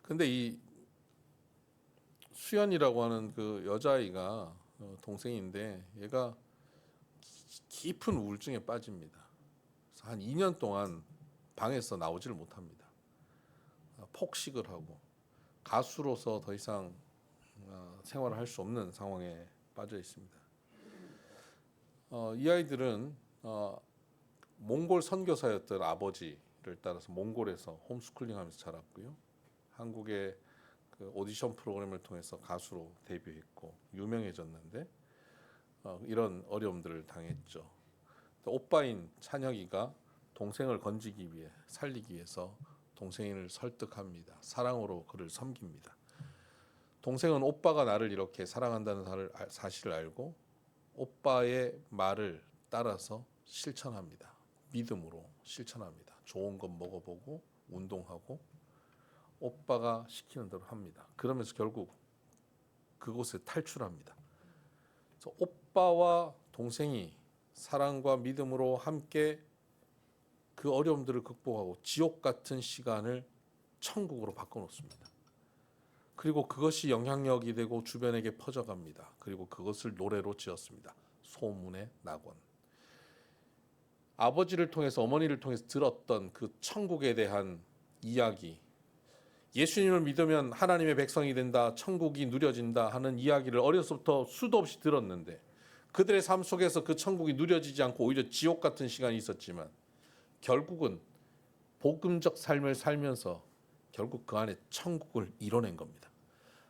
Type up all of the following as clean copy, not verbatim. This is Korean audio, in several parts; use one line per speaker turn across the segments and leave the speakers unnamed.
근데 이 수연이라고 하는 그 여자아이가 동생인데 얘가 깊은 우울증에 빠집니다. 그래서 한 2년 동안 방에서 나오지를 못합니다. 폭식을 하고 가수로서 더 이상 생활을 할 수 없는 상황에 빠져 있습니다. 이 아이들은 몽골 선교사였던 아버지를 따라서 몽골에서 홈스쿨링하면서 자랐고요. 한국의 그 오디션 프로그램을 통해서 가수로 데뷔했고 유명해졌는데 이런 어려움들을 당했죠. 오빠인 찬혁이가 동생을 건지기 위해 살리기 위해서 동생을 설득합니다. 사랑으로 그를 섬깁니다. 동생은 오빠가 나를 이렇게 사랑한다는 사실을 알고 오빠의 말을 따라서 실천합니다. 믿음으로 실천합니다. 좋은 것 먹어보고 운동하고 오빠가 시키는 대로 합니다. 그러면서 결국 그곳에 탈출합니다. 그래서 오빠와 동생이 사랑과 믿음으로 함께 그 어려움들을 극복하고 지옥 같은 시간을 천국으로 바꿔놓습니다. 그리고 그것이 영향력이 되고 주변에게 퍼져갑니다. 그리고 그것을 노래로 지었습니다. 소문의 낙원. 아버지를 통해서 어머니를 통해서 들었던 그 천국에 대한 이야기, 예수님을 믿으면 하나님의 백성이 된다, 천국이 누려진다 하는 이야기를 어려서부터 수도 없이 들었는데 그들의 삶 속에서 그 천국이 누려지지 않고 오히려 지옥 같은 시간이 있었지만 결국은 복음적 삶을 살면서 결국 그 안에 천국을 이뤄낸 겁니다.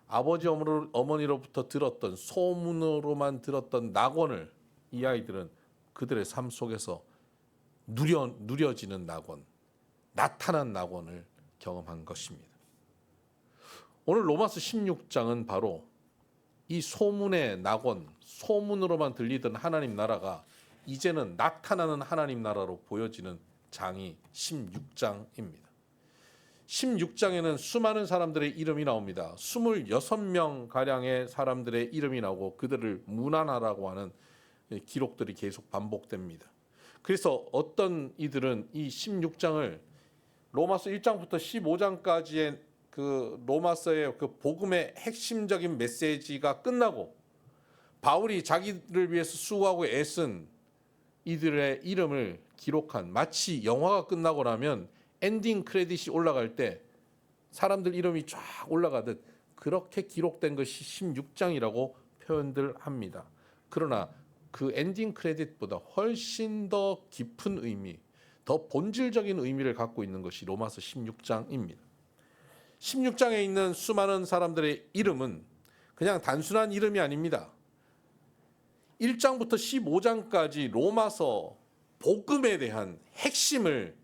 아버지 어머니로부터 들었던 소문으로만 들었던 낙원을 이 아이들은 그들의 삶 속에서 누려지는 낙원, 나타난 낙원을 경험한 것입니다. 오늘 로마서 16장은 바로 이 소문의 낙원, 소문으로만 들리던 하나님 나라가 이제는 나타나는 하나님 나라로 보여지는 장이 16장입니다. 16장에는 수많은 사람들의 이름이 나옵니다. 26명 가량의 사람들의 이름이 나오고 그들을 문안하라고 하는 기록들이 계속 반복됩니다. 그래서 어떤 이들은 이 16장을 로마서 1장부터 15장까지의 그 로마서의 그 복음의 핵심적인 메시지가 끝나고 바울이 자기를 위해서 수고하고 애쓴 이들의 이름을 기록한, 마치 영화가 끝나고 나면 엔딩 크레딧이 올라갈 때 사람들 이름이 쫙 올라가듯 그렇게 기록된 것이 16장이라고 표현들 합니다. 그러나 그 엔딩 크레딧보다 훨씬 더 깊은 의미, 더 본질적인 의미를 갖고 있는 것이 로마서 16장입니다. 16장에 있는 수많은 사람들의 이름은 그냥 단순한 이름이 아닙니다. 1장부터 15장까지 로마서 복음에 대한 핵심을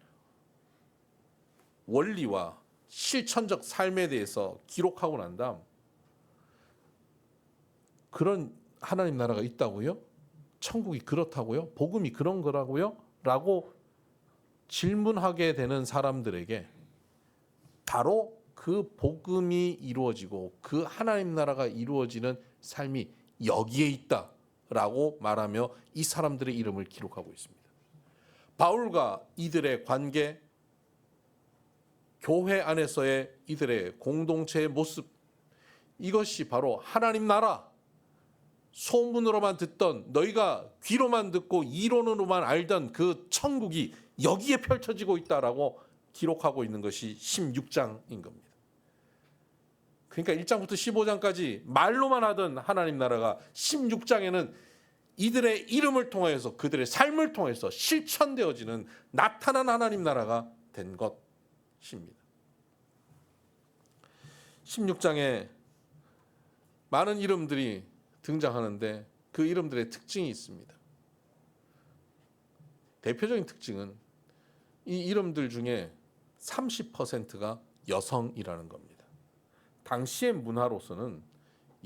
원리와 실천적 삶에 대해서 기록하고 난 다음 그런 하나님 나라가 있다고요? 천국이 그렇다고요? 복음이 그런 거라고요? 라고 질문하게 되는 사람들에게 바로 그 복음이 이루어지고 그 하나님 나라가 이루어지는 삶이 여기에 있다라고 말하며 이 사람들의 이름을 기록하고 있습니다. 바울과 이들의 관계, 교회 안에서의 이들의 공동체의 모습, 이것이 바로 하나님 나라, 소문으로만 듣던, 너희가 귀로만 듣고 이론으로만 알던 그 천국이 여기에 펼쳐지고 있다라고 기록하고 있는 것이 16장인 겁니다. 그러니까 1장부터 15장까지 말로만 하던 하나님 나라가 16장에는 이들의 이름을 통해서 그들의 삶을 통해서 실천되어지는 나타난 하나님 나라가 된 것입니다. 16장에 많은 이름들이 등장하는데 그 이름들의 특징이 있습니다. 대표적인 특징은 이 이름들 중에 30%가 여성이라는 겁니다. 당시의 문화로서는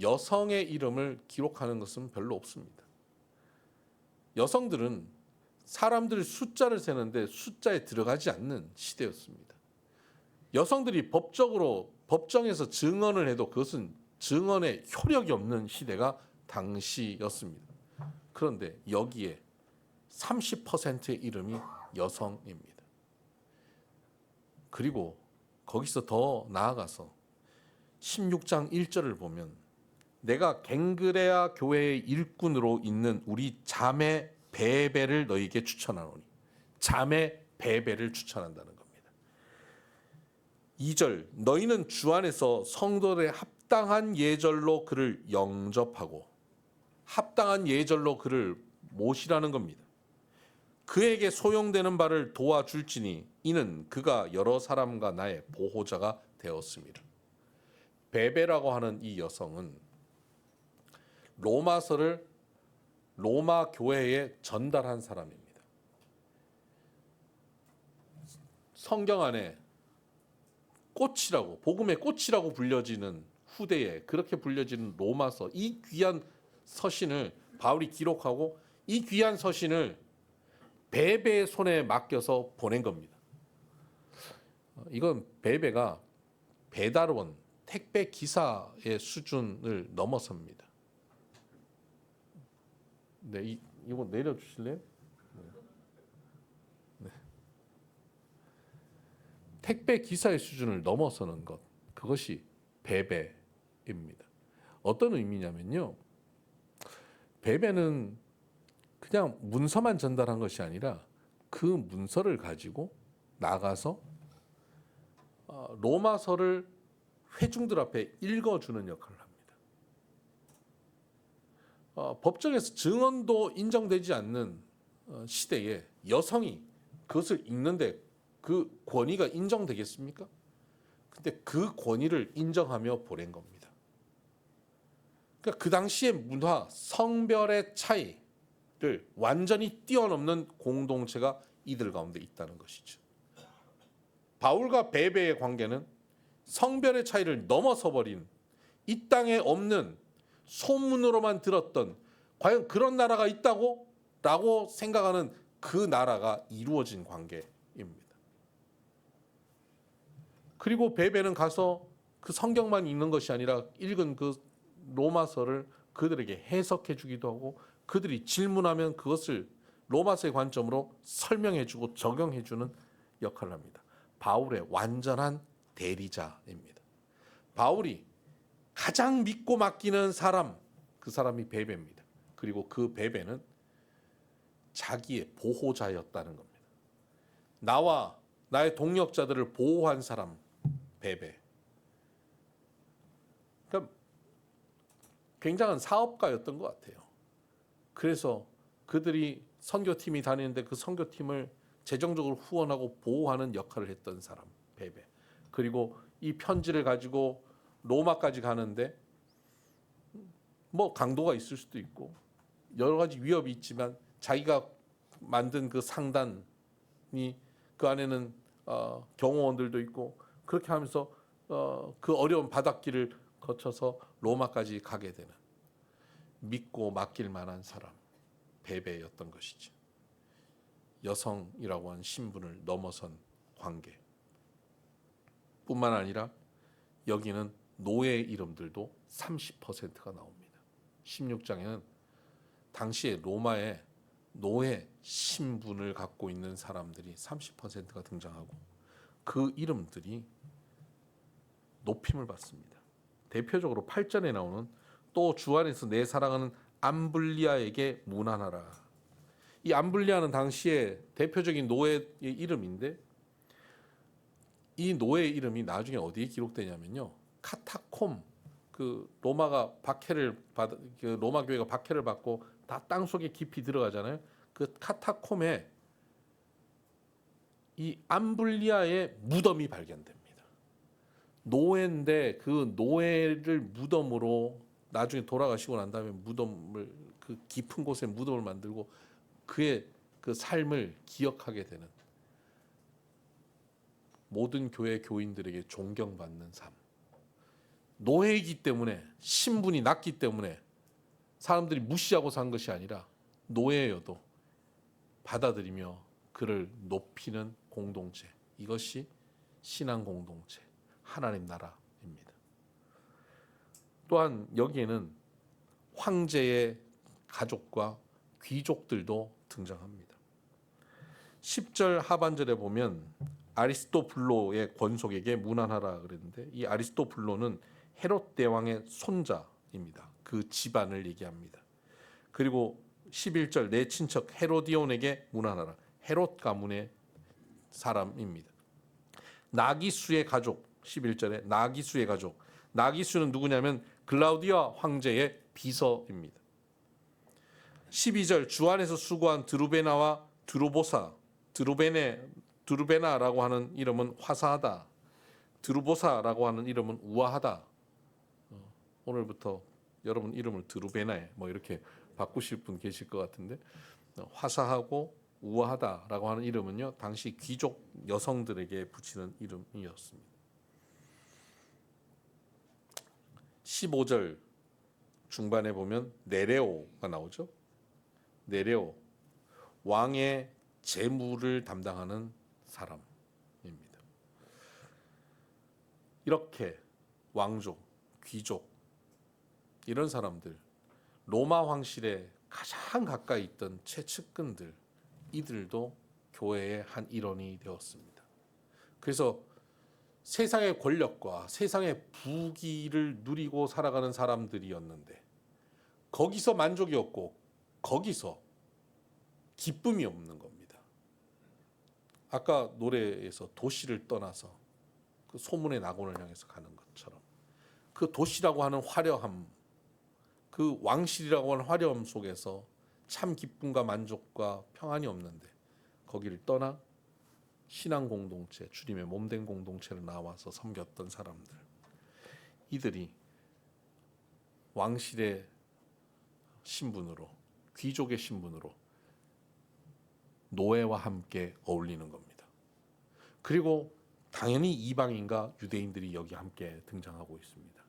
여성의 이름을 기록하는 것은 별로 없습니다. 여성들은 사람들 숫자를 세는데 숫자에 들어가지 않는 시대였습니다. 여성들이 법정에서 증언을 해도 그것은 증언에 효력이 없는 시대가 당시였습니다. 그런데 여기에 30%의 이름이 여성입니다. 그리고 거기서 더 나아가서 16장 1절을 보면 내가 갱그레아 교회의 일꾼으로 있는 우리 자매 베베를 너희에게 추천하노니, 자매 베베를 추천한다는 겁니다. 2절 너희는 주 안에서 성도들의 합당한 예절로 그를 영접하고, 합당한 예절로 그를 모시라는 겁니다. 그에게 소용되는 바를 도와줄지니 이는 그가 여러 사람과 나의 보호자가 되었습니다. 베베라고 하는 이 여성은 로마서를 로마 교회에 전달한 사람입니다. 성경 안에 꽃이라고, 복음의 꽃이라고 불려지는 후대에 그렇게 불려지는 로마서, 이 귀한 서신을 바울이 기록하고 이 귀한 서신을 베베의 손에 맡겨서 보낸 겁니다. 이건 베베가 배달원, 택배 기사의 수준을 넘어섭니다. 네, 이거 내려주실래요? 네. 택배 기사의 수준을 넘어서는 것, 그것이 베베입니다. 어떤 의미냐면요, 베베는 그냥 문서만 전달한 것이 아니라 그 문서를 가지고 나가서 로마서를 회중들 앞에 읽어주는 역할을 합니다. 법정에서 증언도 인정되지 않는 시대에 여성이 그것을 읽는데 그 권위가 인정되겠습니까? 근데 그 권위를 인정하며 보낸 겁니다. 그러니까 그 당시의 문화, 성별의 차이를 완전히 뛰어넘는 공동체가 이들 가운데 있다는 것이죠. 바울과 베베의 관계는 성별의 차이를 넘어서 버린, 이 땅에 없는, 소문으로만 들었던, 과연 그런 나라가 있다고? 라고 생각하는 그 나라가 이루어진 관계입니다. 그리고 베베는 가서 그 성경만 읽는 것이 아니라 읽은 그 로마서를 그들에게 해석해 주기도 하고, 그들이 질문하면 그것을 로마서의 관점으로 설명해 주고 적용해 주는 역할을 합니다. 바울의 완전한 대리자입니다. 바울이 가장 믿고 맡기는 사람, 그 사람이 베베입니다. 그리고 그 베베는 자기의 보호자였다는 겁니다. 나와 나의 동역자들을 보호한 사람, 베베. 그러니까 굉장한 사업가였던 것 같아요. 그래서 그들이 선교팀이 다니는데 그 선교팀을 재정적으로 후원하고 보호하는 역할을 했던 사람, 베베. 그리고 이 편지를 가지고 로마까지 가는데 뭐 강도가 있을 수도 있고 여러 가지 위협이 있지만 자기가 만든 그 상단이, 그 안에는 경호원들도 있고, 그렇게 하면서 그 어려운 바닷길을 거쳐서 로마까지 가게 되는, 믿고 맡길 만한 사람, 베베였던 것이죠. 여성이라고 하는 신분을 넘어선 관계 뿐만 아니라 여기는 노예 이름들도 30%가 나옵니다. 16장에는 당시에 로마의 노예 신분을 갖고 있는 사람들이 30%가 등장하고 그 이름들이 높임을 받습니다. 대표적으로 8절에 나오는 또 주 안에서 내 사랑하는 암블리아에게 문안하라. 이 암블리아는 당시에 대표적인 노예의 이름인데, 이 노예의 이름이 나중에 어디에 기록되냐면요, 카타콤, 그 로마가 박해를 받, 그 로마 교회가 박해를 받고 다 땅 속에 깊이 들어가잖아요. 그 카타콤에 이 암블리아의 무덤이 발견됩니다. 노예인데 그 노예를 무덤으로, 나중에 돌아가시고 난 다음에 무덤을, 그 깊은 곳에 무덤을 만들고 그의 그 삶을 기억하게 되는, 모든 교회 교인들에게 존경받는 삶. 노예이기 때문에, 신분이 낮기 때문에 사람들이 무시하고 산 것이 아니라 노예여도 받아들이며 그를 높이는 공동체. 이것이 신앙 공동체, 하나님 나라입니다. 또한 여기에는 황제의 가족과 귀족들도 등장합니다. 10절 하반절에 보면 아리스토블로의 권속에게 문안하라 그랬는데, 이 아리스토블로는 헤롯 대왕의 손자입니다. 그 집안을 얘기합니다. 그리고 11절 내 친척 헤로디온에게 문안하라. 헤롯 가문의 사람입니다. 나기수의 가족 11절에 나기수의 가족. 나기수는 누구냐면 글라우디아 황제의 비서입니다. 12절 주 안에서 수고한 드루베나와 드루보사 드루베나라고 하는 이름은 화사하다. 드루보사라고 하는 이름은 우아하다. 오늘부터 여러분 이름을 드루베나에 뭐 이렇게 바꾸실 분 계실 것 같은데 화사하고 우아하다라고 하는 이름은요 당시 귀족 여성들에게 붙이는 이름이었습니다. 15절 중반에 보면 네레오가 나오죠. 네레오 왕의 재무를 담당하는 사람입니다. 이렇게 왕족, 귀족 이런 사람들 로마 황실에 가장 가까이 있던 최측근들 이들도 교회의 한 일원이 되었습니다. 그래서 세상의 권력과 세상의 부귀를 누리고 살아가는 사람들이었는데 거기서 만족이 없고 거기서 기쁨이 없는 겁니다. 아까 노래에서 도시를 떠나서 그 소문의 낙원을 향해서 가는 것처럼 그 도시라고 하는 화려함, 그 왕실이라고 하는 화려함 속에서 참 기쁨과 만족과 평안이 없는데 거기를 떠나 신앙 공동체, 주님의 몸된 공동체를 나와서 섬겼던 사람들, 이들이 왕실의 신분으로, 귀족의 신분으로 노예와 함께 어울리는 겁니다. 그리고 당연히 이방인과 유대인들이 여기 함께 등장하고 있습니다.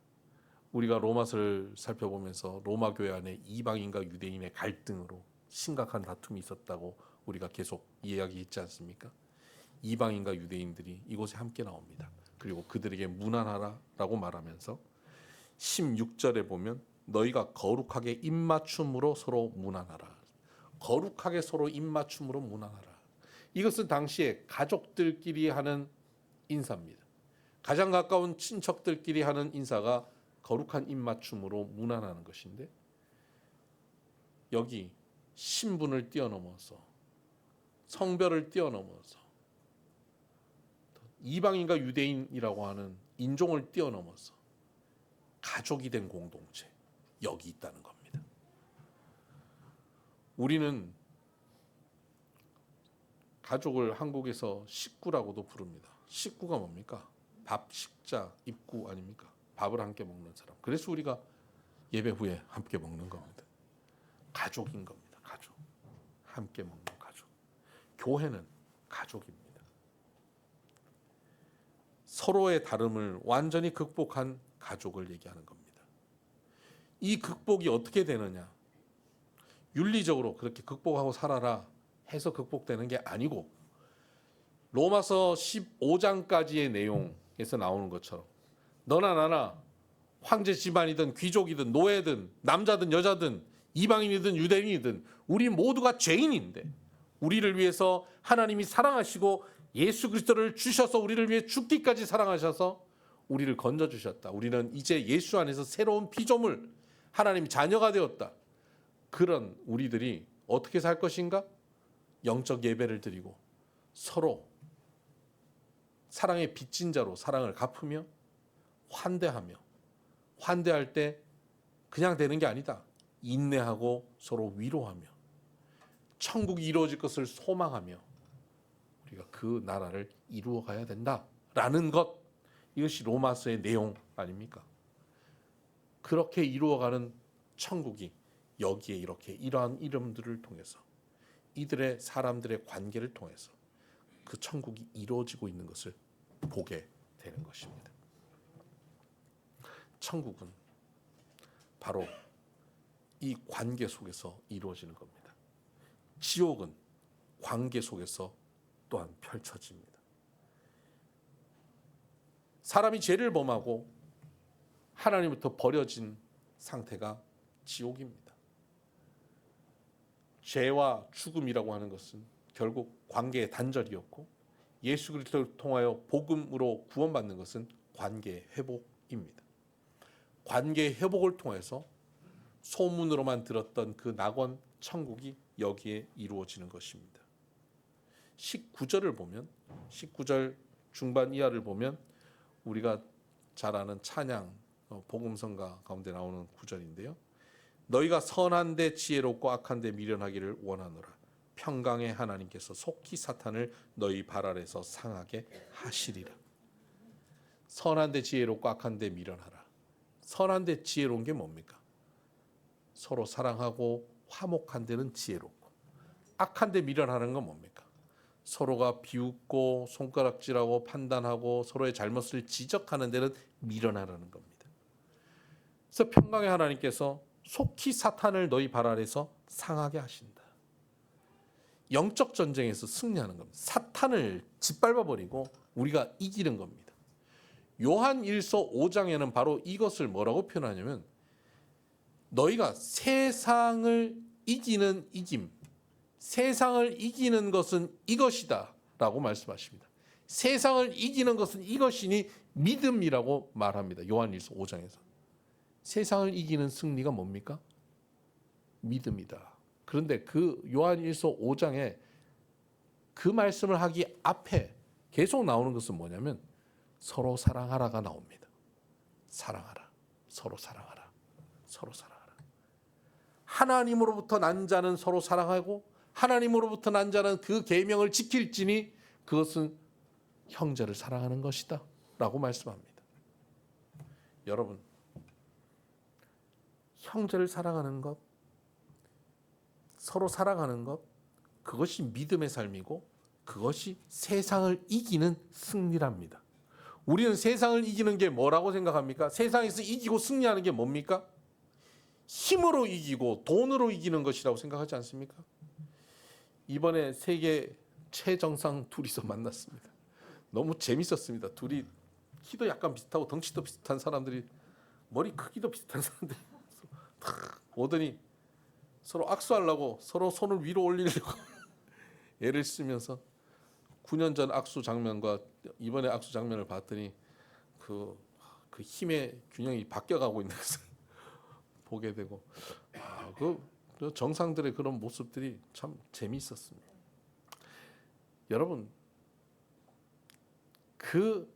우리가 로마서를 살펴보면서 로마 교회 안에 이방인과 유대인의 갈등으로 심각한 다툼이 있었다고 우리가 계속 이야기했지 않습니까? 이방인과 유대인들이 이곳에 함께 나옵니다. 그리고 그들에게 문안하라라고 말하면서 16절에 보면 너희가 거룩하게 입맞춤으로 서로 문안하라. 거룩하게 서로 입맞춤으로 문안하라. 이것은 당시에 가족들끼리 하는 인사입니다. 가장 가까운 친척들끼리 하는 인사가 거룩한 입맞춤으로 문안하는 것인데 여기 신분을 뛰어넘어서 성별을 뛰어넘어서 이방인과 유대인이라고 하는 인종을 뛰어넘어서 가족이 된 공동체 여기 있다는 겁니다. 우리는 가족을 한국에서 식구라고도 부릅니다. 식구가 뭡니까? 밥, 식자, 입구 아닙니까? 밥을 함께 먹는 사람. 그래서 우리가 예배 후에 함께 먹는 겁니다. 가족인 겁니다. 가족. 함께 먹는 가족. 교회는 가족입니다. 서로의 다름을 완전히 극복한 가족을 얘기하는 겁니다. 이 극복이 어떻게 되느냐? 윤리적으로 그렇게 극복하고 살아라 해서 극복되는 게 아니고 로마서 15장까지의 내용에서 나오는 것처럼 너나 나나 황제 집안이든 귀족이든 노예든 남자든 여자든 이방인이든 유대인이든 우리 모두가 죄인인데 우리를 위해서 하나님이 사랑하시고 예수 그리스도를 주셔서 우리를 위해 죽기까지 사랑하셔서 우리를 건져주셨다. 우리는 이제 예수 안에서 새로운 피조물 하나님 자녀가 되었다. 그런 우리들이 어떻게 살 것인가? 영적 예배를 드리고 서로 사랑의 빚진 자로 사랑을 갚으며 환대할 때 그냥 되는 게 아니다. 인내하고 서로 위로하며 천국이 이루어질 것을 소망하며 우리가 그 나라를 이루어 가야 된다라는 것, 이것이 로마서의 내용 아닙니까? 그렇게 이루어가는 천국이 여기에 이렇게 이러한 이름들을 통해서 이들의 사람들의 관계를 통해서 그 천국이 이루어지고 있는 것을 보게 되는 것입니다. 천국은 바로 이 관계 속에서 이루어지는 겁니다. 지옥은 관계 속에서 또한 펼쳐집니다. 사람이 죄를 범하고 하나님부터 버려진 상태가 지옥입니다. 죄와 죽음이라고 하는 것은 결국 관계의 단절이었고 예수 그리스도를 통하여 복음으로 구원받는 것은 관계의 회복입니다. 관계 회복을 통해서 소문으로만 들었던 그 낙원 천국이 여기에 이루어지는 것입니다. 19절을 보면 19절 중반 이하를 보면 우리가 잘 아는 찬양 복음성가 가운데 나오는 구절인데요. 너희가 선한데 지혜롭고 악한데 미련하기를 원하노라. 평강의 하나님께서 속히 사탄을 너희 발 아래서 상하게 하시리라. 선한데 지혜롭고 악한데 미련하라. 선한데 지혜로운 게 뭡니까? 서로 사랑하고 화목한 데는 지혜롭고, 악한데 미련하는 건 뭡니까? 서로가 비웃고 손가락질하고 판단하고 서로의 잘못을 지적하는 데는 미련하라는 겁니다. 그래서 평강의 하나님께서 속히 사탄을 너희 발 아래서 상하게 하신다. 영적 전쟁에서 승리하는 겁니다. 사탄을 짓밟아 버리고 우리가 이기는 겁니다. 요한 1서 5장에는 바로 이것을 뭐라고 표현하냐면 너희가 세상을 이기는 이김, 세상을 이기는 것은 이것이다 라고 말씀하십니다. 세상을 이기는 것은 이것이니 믿음이라고 말합니다. 요한 1서 5장에서. 세상을 이기는 승리가 뭡니까? 믿음이다. 그런데 그 요한 1서 5장에 그 말씀을 하기 앞에 계속 나오는 것은 뭐냐면 서로 사랑하라가 나옵니다. 사랑하라. 서로 사랑하라. 서로 사랑하라. 하나님으로부터 난 자는 서로 사랑하고 하나님으로부터 난 자는 그 계명을 지킬지니 그것은 형제를 사랑하는 것이다 라고 말씀합니다. 여러분, 형제를 사랑하는 것, 서로 사랑하는 것, 그것이 믿음의 삶이고 그것이 세상을 이기는 승리랍니다. 우리는 세상을 이기는 게 뭐라고 생각합니까? 세상에서 이기고 승리하는 게 뭡니까? 힘으로 이기고 돈으로 이기는 것이라고 생각하지 않습니까? 이번에 세계 최정상 둘이서 만났습니다. 너무 재밌었습니다. 둘이 키도 약간 비슷하고 덩치도 비슷한 사람들이, 머리 크기도 비슷한 사람들이 탁 오더니 서로 악수하려고 서로 손을 위로 올리려고 애를 쓰면서 9년 전 악수 장면과 이번에 악수 장면을 봤더니 그 힘의 균형이 바뀌어가고 있는 것을 보게 되고 그 정상들의 그런 모습들이 참 재미있었습니다. 여러분, 그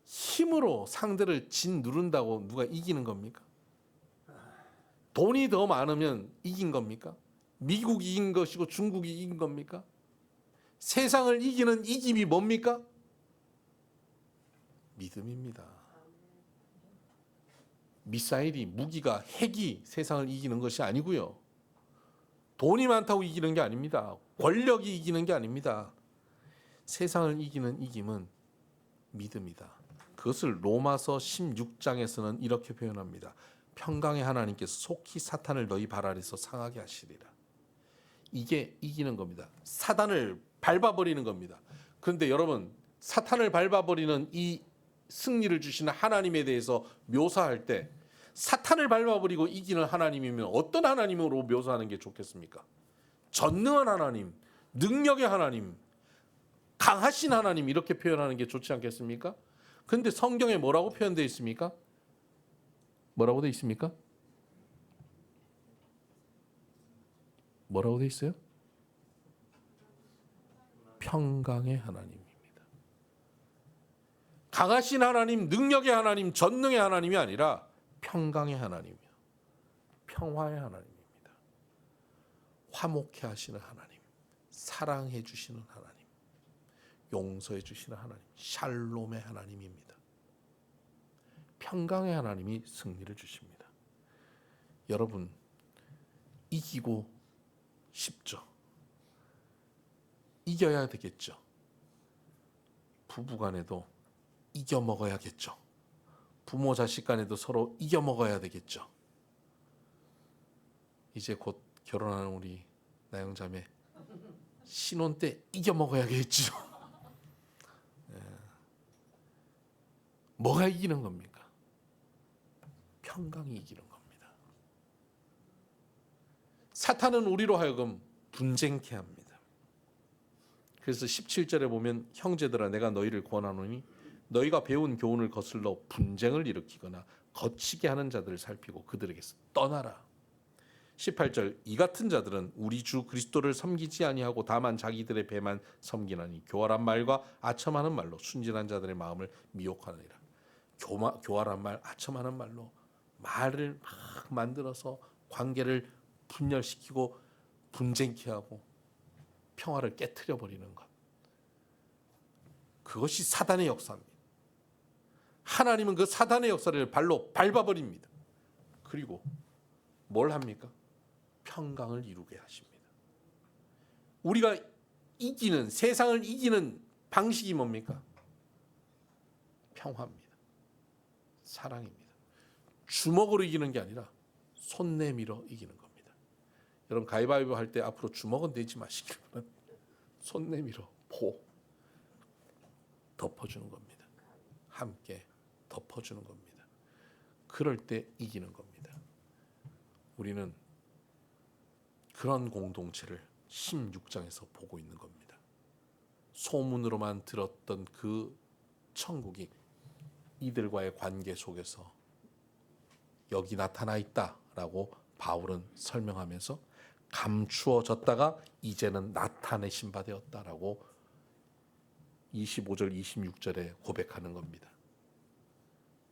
힘으로 상대를 짓누른다고 누가 이기는 겁니까? 돈이 더 많으면 이긴 겁니까? 미국이 이긴 것이고 중국이 이긴 겁니까? 세상을 이기는 이김이 뭡니까? 믿음입니다. 미사일이, 무기가, 핵이 세상을 이기는 것이 아니고요. 돈이 많다고 이기는 게 아닙니다. 권력이 이기는 게 아닙니다. 세상을 이기는 이김은 믿음이다. 그것을 로마서 16장에서는 이렇게 표현합니다. 평강의 하나님께서 속히 사탄을 너희 발 아래서 상하게 하시리라. 이게 이기는 겁니다. 사단을 밟아버리는 겁니다. 그런데 여러분, 사탄을 밟아버리는 이 승리를 주시는 하나님에 대해서 묘사할 때 사탄을 밟아버리고 이기는 하나님이면 어떤 하나님으로 묘사하는 게 좋겠습니까? 전능한 하나님, 능력의 하나님, 강하신 하나님, 이렇게 표현하는 게 좋지 않겠습니까? 그런데 성경에 뭐라고 표현되어 있습니까? 뭐라고 되어 있습니까? 뭐라고 되어 있어요? 평강의 하나님입니다. 강하신 하나님, 능력의 하나님, 전능의 하나님이 아니라 평강의 하나님이요, 평화의 하나님입니다. 화목해 하시는 하나님, 사랑해 주시는 하나님, 용서해 주시는 하나님, 샬롬의 하나님입니다. 평강의 하나님이 승리를 주십니다. 여러분, 이기고 싶죠? 이겨야 되겠죠? 부부간에도 이겨 먹어야겠죠? 부모 자식 간에도 서로 이겨 먹어야 되겠죠? 이제 곧 결혼하는 우리 나영자매, 신혼 때 이겨 먹어야겠죠? 뭐가 이기는 겁니까? 평강이 이기는 겁니다. 사탄은 우리로 하여금 분쟁케 합니다. 그래서 17절에 보면 형제들아 내가 너희를 권하노니 너희가 배운 교훈을 거슬러 분쟁을 일으키거나 거치게 하는 자들을 살피고 그들에게서 떠나라. 18절 이 같은 자들은 우리 주 그리스도를 섬기지 아니하고 다만 자기들의 배만 섬기나니 교활한 말과 아첨하는 말로 순진한 자들의 마음을 미혹하느니라. 교활한 말, 아첨하는 말로 말을 막 만들어서 관계를 분열시키고 분쟁케 하고 평화를 깨트려 버리는 것. 그것이 사단의 역사입니다. 하나님은 그 사단의 역사를 발로 밟아버립니다. 그리고 뭘 합니까? 평강을 이루게 하십니다. 우리가 이기는, 세상을 이기는 방식이 뭡니까? 평화입니다. 사랑입니다. 주먹으로 이기는 게 아니라 손 내밀어 이기는 겁니다. 여러분 가위바위보 할 때 앞으로 주먹은 내지 마시길 바랍니다. 손 내밀어 덮어주는 겁니다. 함께 덮어주는 겁니다. 그럴 때 이기는 겁니다. 우리는 그런 공동체를 16장에서 보고 있는 겁니다. 소문으로만 들었던 그 천국이 이들과의 관계 속에서 여기 나타나 있다라고 바울은 설명하면서 감추어졌다가 이제는 나타내신 바 되었다라고 25절 26절에 고백하는 겁니다.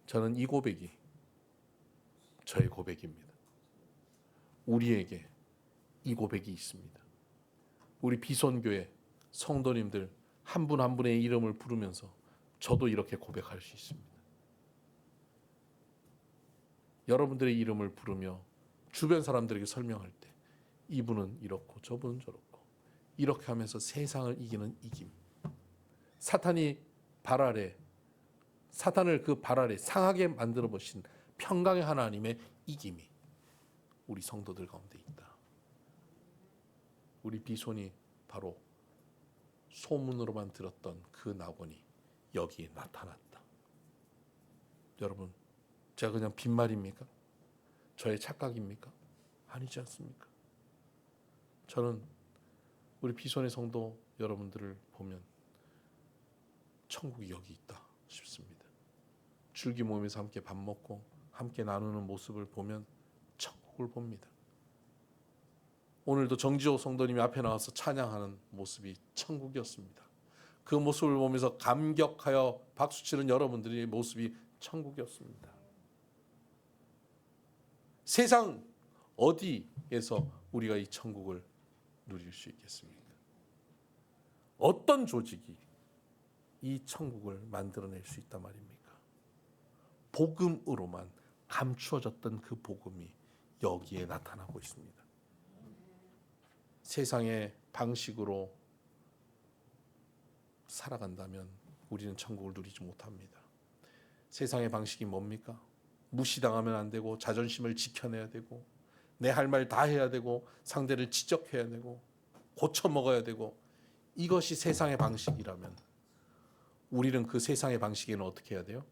저는 이 고백이 저의 고백입니다. 우리에게 이 고백이 있습니다. 우리 비손교회 성도님들 한 분 한 분의 이름을 부르면서 저도 이렇게 고백할 수 있습니다. 여러분들의 이름을 부르며 주변 사람들에게 설명할 때 이분은 이렇고 저분은 저렇고 이렇게 하면서 세상을 이기는 이김. 사탄이 발 아래, 사탄을 그 발 아래 상하게 만들어 보신 평강의 하나님의 이김이 우리 성도들 가운데 있다. 우리 비손이 바로 소문으로만 들었던 그 낙원이 여기에 나타났다. 여러분, 제가 그냥 빈말입니까? 저의 착각입니까? 아니지 않습니까? 저는 우리 비손의 성도 여러분들을 보면 천국이 여기 있다 싶습니다. 줄기 모임에서 함께 밥 먹고 함께 나누는 모습을 보면 천국을 봅니다. 오늘도 정지호 성도님이 앞에 나와서 찬양하는 모습이 천국이었습니다. 그 모습을 보면서 감격하여 박수치는 여러분들의 모습이 천국이었습니다. 세상 어디에서 우리가 이 천국을 누릴 수 있겠습니까? 어떤 조직이 이 천국을 만들어낼 수 있단 말입니까? 복음으로만 감추어졌던 그 복음이 여기에 나타나고 있습니다. 세상의 방식으로 살아간다면 우리는 천국을 누리지 못합니다. 세상의 방식이 뭡니까? 무시당하면 안 되고 자존심을 지켜내야 되고 내 할 말 다 해야 되고 상대를 지적해야 되고 고쳐 먹어야 되고 이것이 세상의 방식이라면 우리는 그 세상의 방식에는 어떻게 해야 돼요?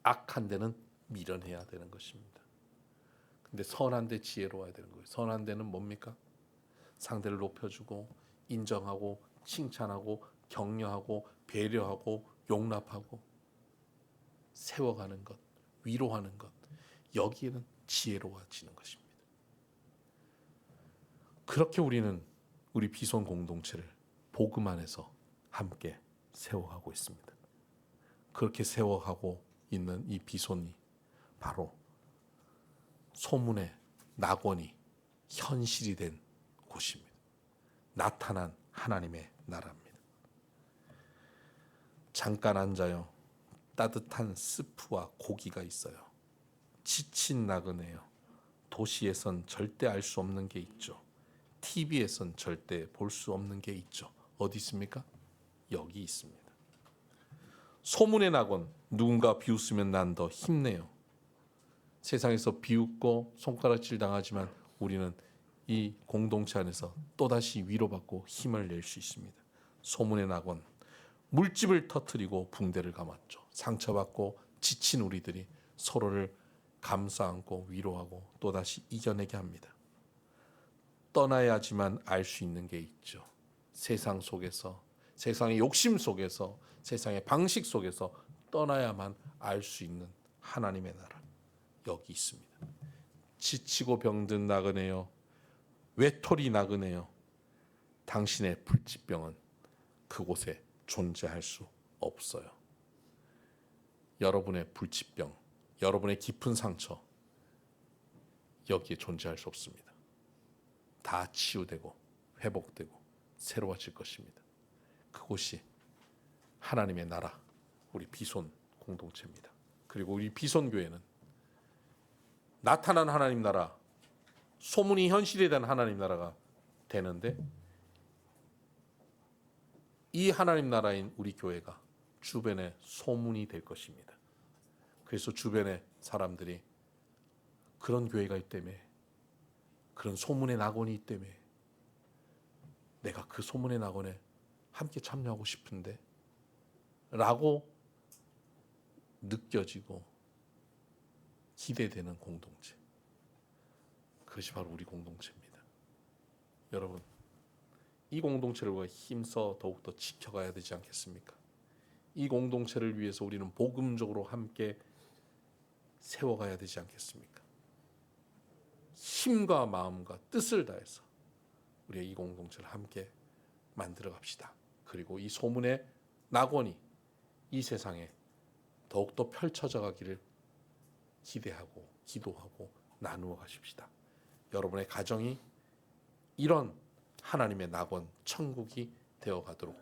악한 데는 밀어내야 되는 것입니다. 근데 선한 데 지혜로워야 되는 거예요. 선한 데는 뭡니까? 상대를 높여주고 인정하고 칭찬하고 격려하고 배려하고 용납하고 세워가는 것, 위로하는 것. 여기에는 지혜로워지는 것입니다. 그렇게 우리는 우리 비손 공동체를 복음 안에서 함께 세워가고 있습니다. 그렇게 세워가고 있는 이 비손이 바로 소문의 낙원이 현실이 된 곳입니다. 나타난 하나님의 나라입니다. 잠깐 앉아요. 따뜻한 스프와 고기가 있어요. 지친 나그네요. 도시에선 절대 알 수 없는 게 있죠. TV에선 절대 볼 수 없는 게 있죠. 어디 있습니까? 여기 있습니다. 소문의 낙원, 누군가 비웃으면 난 더 힘내요. 세상에서 비웃고 손가락질 당하지만 우리는 이 공동체 안에서 또다시 위로받고 힘을 낼 수 있습니다. 소문의 낙원, 물집을 터뜨리고 붕대를 감았죠. 상처받고 지친 우리들이 서로를 감싸 안고 위로하고 또다시 이겨내게 합니다. 떠나야지만 알 수 있는 게 있죠. 세상 속에서 세상의 욕심 속에서, 세상의 방식 속에서 떠나야만 알 수 있는 하나님의 나라, 여기 있습니다. 지치고 병든 나그네여, 외톨이 나그네여, 당신의 불치병은 그곳에 존재할 수 없어요. 여러분의 불치병, 여러분의 깊은 상처, 여기에 존재할 수 없습니다. 다 치유되고 회복되고 새로워질 것입니다. 그곳이 하나님의 나라, 우리 비손 공동체입니다. 그리고 우리 비손 교회는 나타난 하나님 나라, 소문이 현실이 된 하나님 나라가 되는데, 이 하나님 나라인 우리 교회가 주변에 소문이 될 것입니다. 그래서 주변의 사람들이 그런 교회가 있다며, 그런 소문의 낙원이 있다며, 내가 그 소문의 낙원에 함께 참여하고 싶은데 라고 느껴지고 기대되는 공동체, 그것이 바로 우리 공동체입니다. 여러분, 이 공동체를 우리가 힘써 더욱더 지켜가야 되지 않겠습니까? 이 공동체를 위해서 우리는 복음적으로 함께 세워가야 되지 않겠습니까? 힘과 마음과 뜻을 다해서 우리의 이 공동체를 함께 만들어 갑시다. 그리고 이 소문의 낙원이 이 세상에 더욱더 펼쳐져 가기를 기대하고 기도하고 나누어 가십시다. 여러분의 가정이 이런 하나님의 낙원, 천국이 되어가도록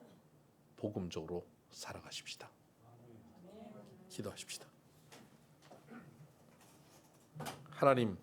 복음적으로 살아가십시다. 기도하십시다. 하나님,